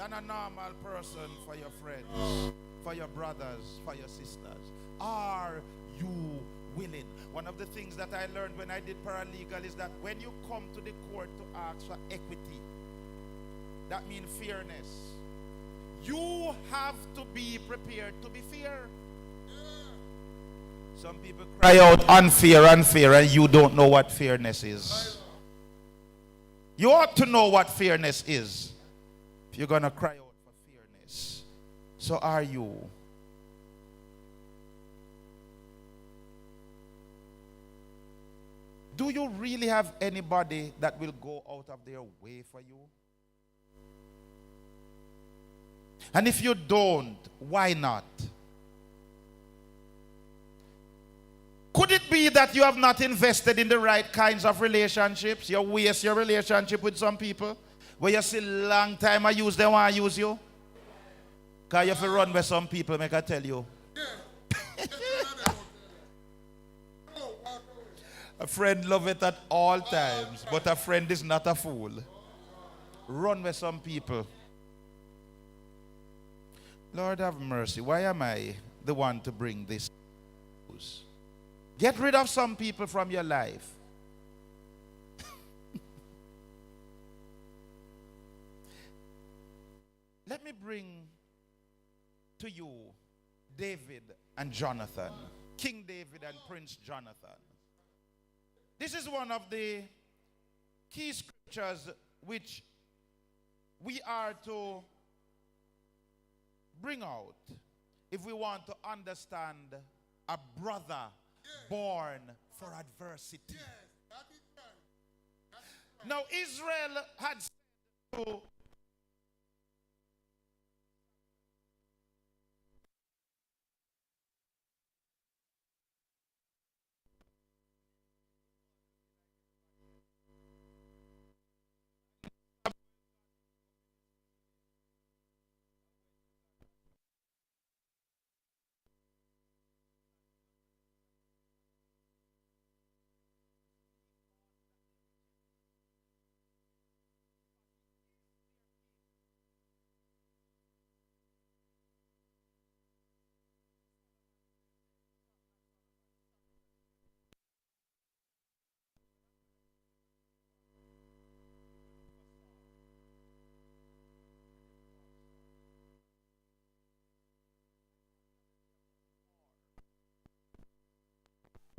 than a normal person for your friends, for your brothers, for your sisters? Are you willing? One of the things that I learned when I did paralegal is that when you come to the court to ask for equity, that means fairness. You have to be prepared to be fair. Some people cry out unfair, unfair, and you don't know what fairness is. You ought to know what fairness is if you're going to cry out for fairness. So are you? Do you really have anybody that will go out of their way for you? And if you don't, why not? Could it be that you have not invested in the right kinds of relationships? You waste your relationship with some people where you see long time I use them, want to use you? Because you have to run with some people, make I tell you. A friend love it at all times, but a friend is not a fool. Run with some people. Lord have mercy. Why am I the one to bring this news? Get rid of some people from your life. Let me bring to you David and Jonathan. King David and Prince Jonathan. This is one of the key scriptures which we are to bring out if we want to understand a brother born for adversity. Now Israel had said to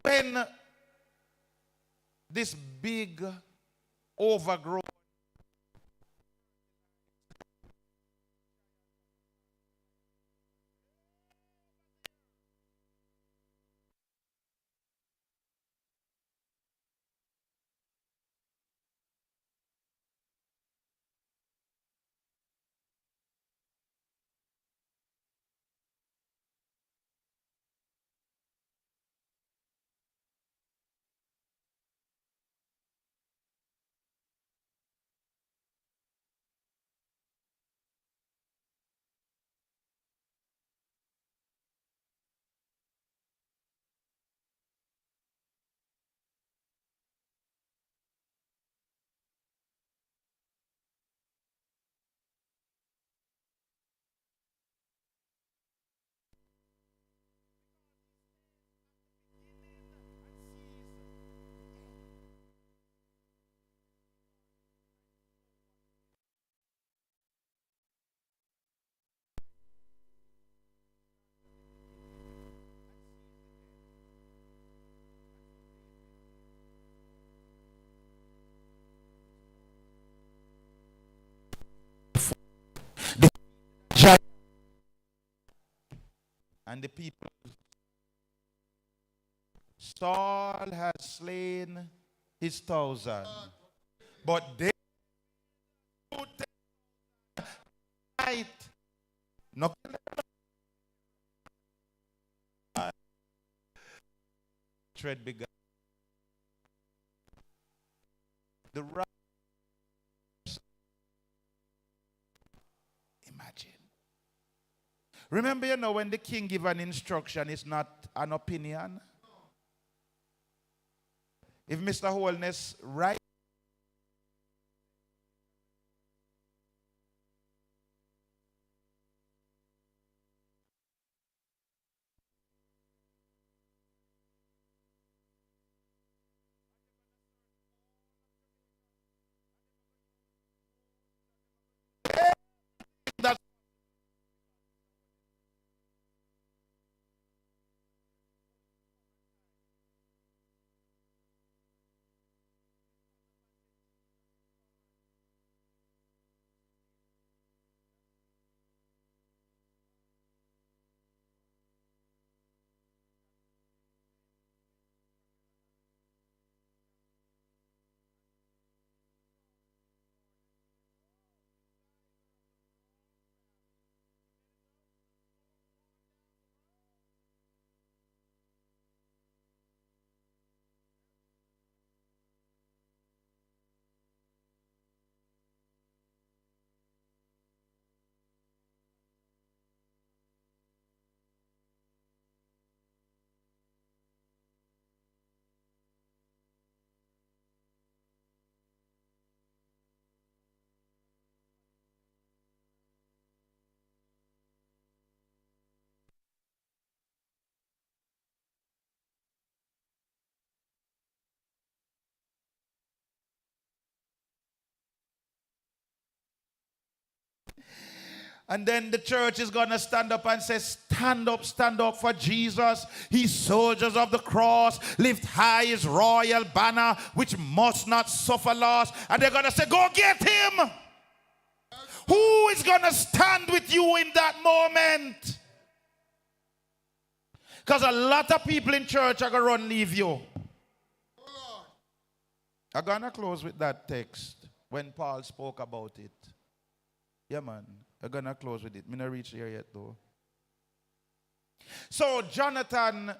when this big overgrown giant and the people, Saul has slain his 1,000, but they might not tread began. The right, imagine. Remember, you know, when the king give an instruction, it's not an opinion. If Mr. Holness right And then the church is going to stand up and say, stand up for Jesus. He's soldiers of the cross. Lift high his royal banner, which must not suffer loss. And they're going to say, go get him. Who is going to stand with you in that moment? Because a lot of people in church are going to run leave you. I'm going to close with that text when Paul spoke about it. Yeah, man. I'm going to close with it. I'm not reach here yet, though. So Jonathan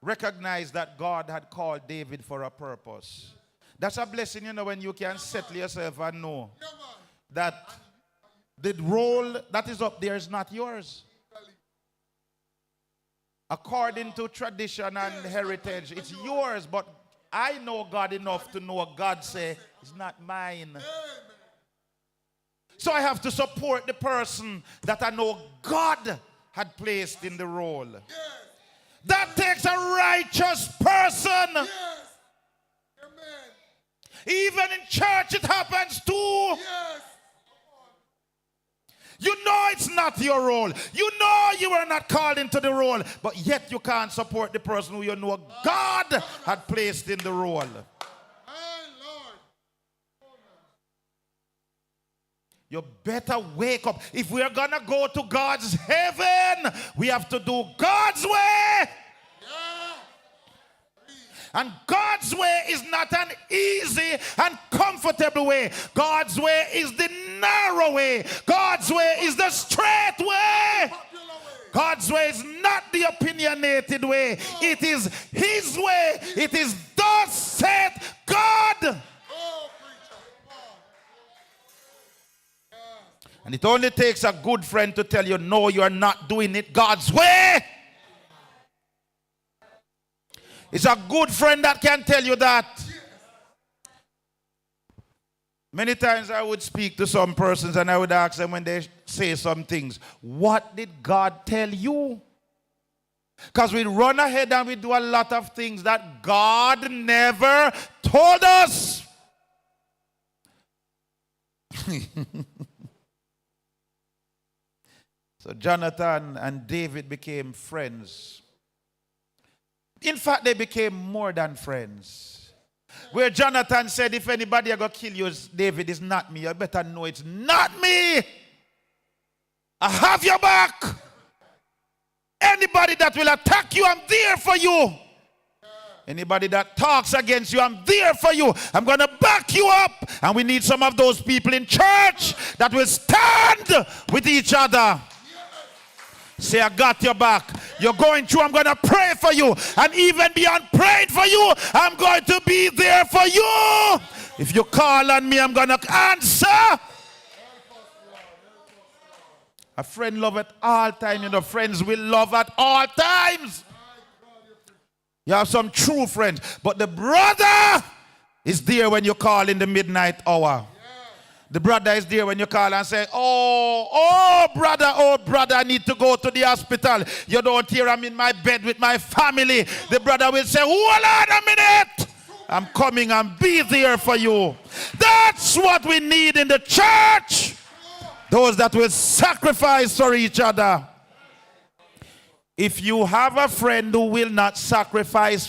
recognized that God had called David for a purpose. That's a blessing, you know, when you can settle yourself and know that the role that is up there is not yours. According to tradition and heritage, it's yours, but I know God enough to know God say, it's not mine. So I have to support the person that I know God had placed in the role. Yes. That takes a righteous person. Yes. Even in church it happens too. Yes. You know it's not your role. You know you are not called into the role, but yet you can't support the person who you know God had placed in the role. You better wake up. If we are going to go to God's heaven, we have to do God's way. Yeah. And God's way is not an easy and comfortable way. God's way is the narrow way. God's way is the straight way. God's way is not the opinionated way. It is his way. It is thus saith God. And it only takes a good friend to tell you, no, you are not doing it God's way. It's a good friend that can tell you that. Many times I would speak to some persons and I would ask them when they say some things, what did God tell you? Because we run ahead and we do a lot of things that God never told us. So Jonathan and David became friends. In fact, they became more than friends. Where Jonathan said, if anybody are going to kill you, David, is not me. You better know it's not me. I have your back. Anybody that will attack you, I'm there for you. Anybody that talks against you, I'm there for you. I'm going to back you up. And we need some of those people in church that will stand with each other. Say, I got your back. You're going through, I'm going to pray for you. And even beyond praying for you, I'm going to be there for you. If you call on me, I'm going to answer. A friend love at all times. You know, friends will love at all times. You have some true friends. But the brother is there when you call in the midnight hour. The brother is there when you call and say, oh, brother, I need to go to the hospital. You don't hear I'm in my bed with my family. The brother will say, hold on a minute. I'm coming and be there for you. That's what we need in the church. Those that will sacrifice for each other. If you have a friend who will not sacrifice for